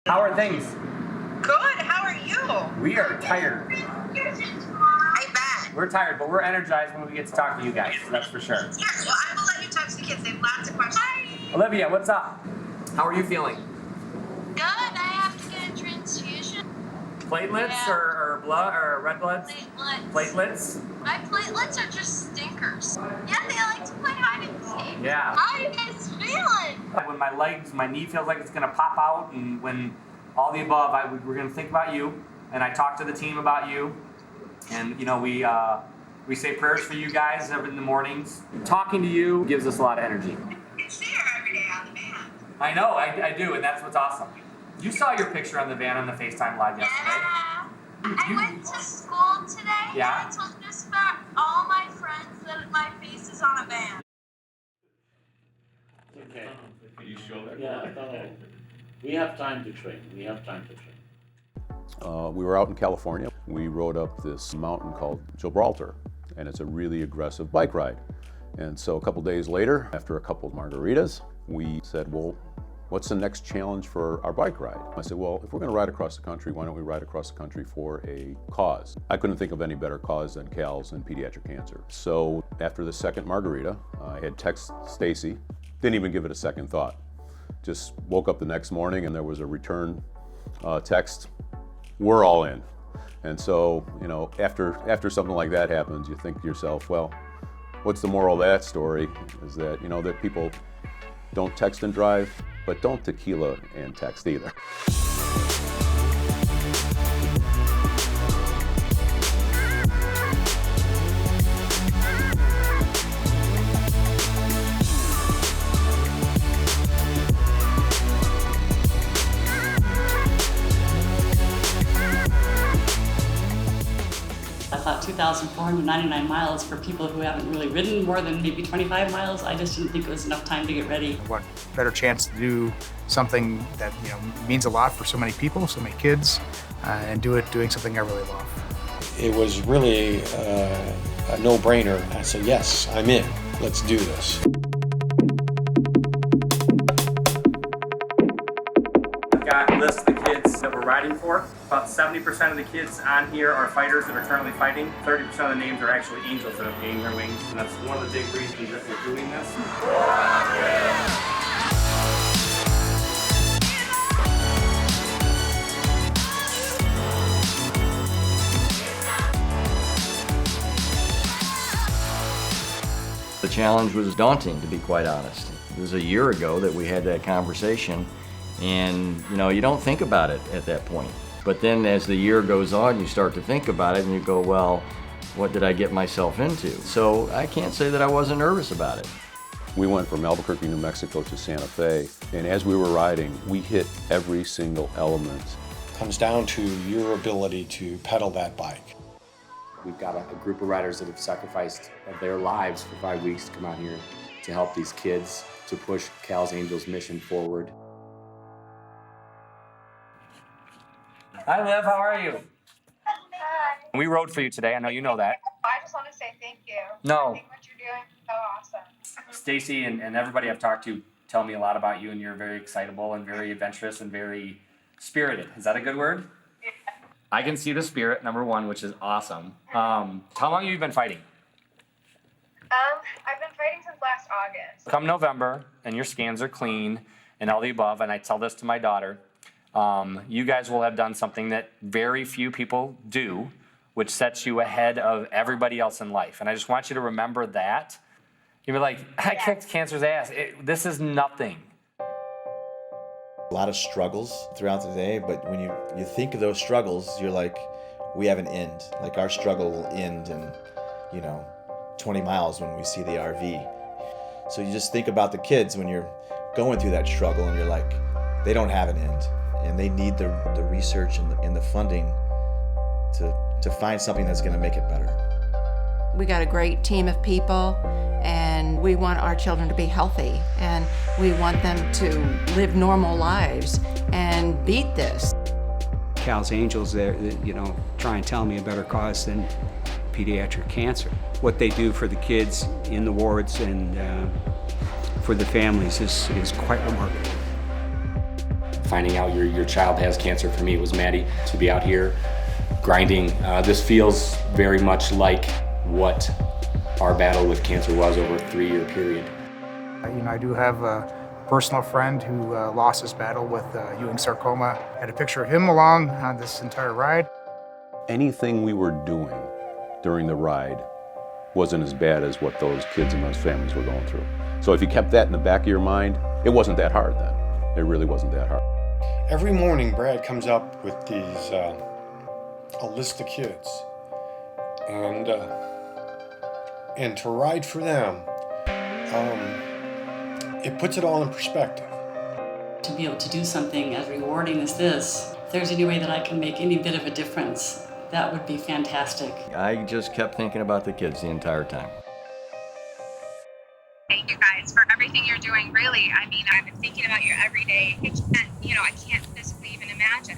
How are things? Good, how are you? We are tired. I bet. We're tired, but we're energized when we get to talk to you guys, that's for sure. Yes, well, I will let you talk to the kids. They have lots of questions. Hi. Olivia, what's up? How are you feeling? Good, I have to get a transfusion. Platelets Yeah. or blood or red bloods? Platelets. Platelets? My platelets are just stinkers. Yeah, they like to play hide and seek. Yeah. How are you guys feeling? When my knee feels like it's gonna pop out, and when all the above, we're gonna think about you, and I talked to the team about you, and we say prayers for you guys in the mornings. Talking to you gives us a lot of energy. It's there every day on the van. I know, I do, and that's what's awesome. You saw your picture on the van on the FaceTime Live yesterday. Yeah. I went to school today. Yeah. And I told just about all my friends that my face is on a van. Okay. You sure that? Yeah, no. We have time to train. We have time to train. We were out in California. We rode up this mountain called Gibraltar, and it's a really aggressive bike ride. And so a couple days later, after a couple of margaritas, we said, well, what's the next challenge for our bike ride? I said, well, if we're going to ride across the country, why don't we ride across the country for a cause? I couldn't think of any better cause than CALS and pediatric cancer. So after the second margarita, I had texted Stacy, didn't even give it a second thought. Just woke up the next morning and there was a return text, we're all in. And so, you know, after something like that happens, you think to yourself, well, what's the moral of that story? Is that, you know, that people don't text and drive, but don't tequila and text either. I thought 2,499 miles for people who haven't really ridden more than maybe 25 miles. I just didn't think it was enough time to get ready. What better chance to do something that means a lot for so many people, so many kids, and doing something I really love. It was really a no-brainer. I said, yes, I'm in. Let's do this. I've got a list of the kids that we're riding for. About 70% of the kids on here are fighters that are currently fighting. 30% of the names are actually angels that have gained their wings, and that's one of the big reasons that we're doing this. The challenge was daunting, to be quite honest. It was a year ago that we had that conversation, and you don't think about it at that point. But then as the year goes on, you start to think about it and you go, well, what did I get myself into? So I can't say that I wasn't nervous about it. We went from Albuquerque, New Mexico to Santa Fe, and as we were riding, we hit every single element. It comes down to your ability to pedal that bike. We've got a group of riders that have sacrificed their lives for 5 weeks to come out here to help these kids, to push CALS Angels mission forward. Hi, Liv, how are you? Hi. We rode for you today, I know you know that. I just want to say thank you. No. I think what you're doing is so awesome. Stacy and everybody I've talked to tell me a lot about you, and you're very excitable and very adventurous and very spirited. Is that a good word? Yeah. I can see the spirit, number one, which is awesome. How long have you been fighting? I've been fighting since last August. Come November, and your scans are clean and all the above, and I tell this to my daughter, you guys will have done something that very few people do, which sets you ahead of everybody else in life. And I just want you to remember that. You'll be like, I kicked cancer's ass. This is nothing. A lot of struggles throughout the day, but when you think of those struggles, you're like, we have an end. Like our struggle will end in, 20 miles when we see the RV. So you just think about the kids when you're going through that struggle and you're like, they don't have an end. And they need the research and the funding to find something that's gonna make it better. We got a great team of people, and we want our children to be healthy, and we want them to live normal lives and beat this. CALS Angels, try and tell me a better cause than pediatric cancer. What they do for the kids in the wards and for the families is quite remarkable. finding out your child has cancer. For me, it was Maddie. To be out here grinding, this feels very much like what our battle with cancer was over a 3-year period. You know, I do have a personal friend who lost his battle with Ewing sarcoma. I had a picture of him along on this entire ride. Anything we were doing during the ride wasn't as bad as what those kids and those families were going through. So if you kept that in the back of your mind, it wasn't that hard then. It really wasn't that hard. Every morning, Brad comes up with these, a list of kids. And to ride for them, it puts it all in perspective. To be able to do something as rewarding as this, if there's any way that I can make any bit of a difference, that would be fantastic. I just kept thinking about the kids the entire time. Thank you guys for everything you're doing, really. I mean, I've been thinking about you every day. I can't physically even imagine.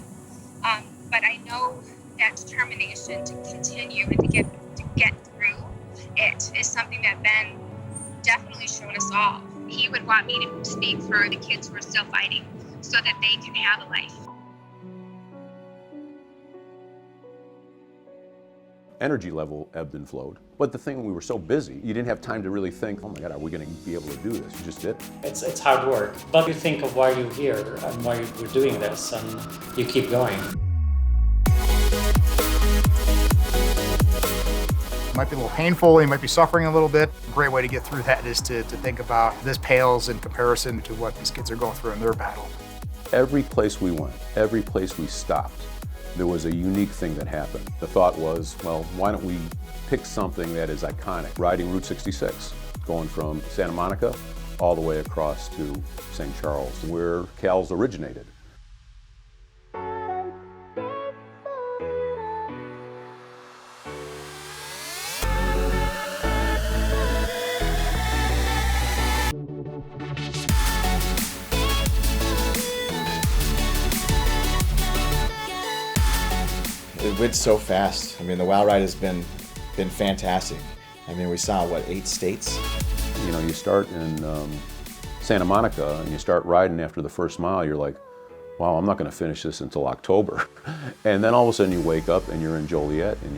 But I know that determination to continue and to get through it is something that Ben definitely showed us all. He would want me to speak for the kids who are still fighting so that they can have a life. Energy level ebbed and flowed. But the thing, we were so busy, you didn't have time to really think, oh my God, are we going to be able to do this? You just did. It's hard work, but you think of why you're here and why you're doing this, and you keep going. It might be a little painful, you might be suffering a little bit. A great way to get through that is to think about this pales in comparison to what these kids are going through in their battle. Every place we went, every place we stopped, there was a unique thing that happened. The thought was, well, why don't we pick something that is iconic? Riding Route 66, going from Santa Monica all the way across to St. Charles, where CALS originated. It went so fast. I mean, the WOW ride has been fantastic. I mean, we saw, what, 8 states? You know, you start in Santa Monica and you start riding after the first mile, you're like, wow, I'm not going to finish this until October. And then all of a sudden you wake up and you're in Joliet and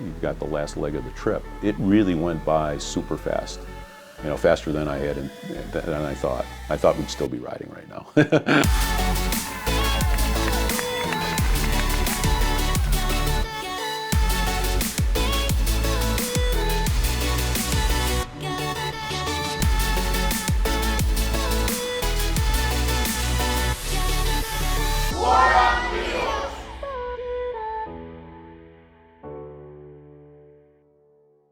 you've got the last leg of the trip. It really went by super fast. You know, faster than I thought. I thought we'd still be riding right now.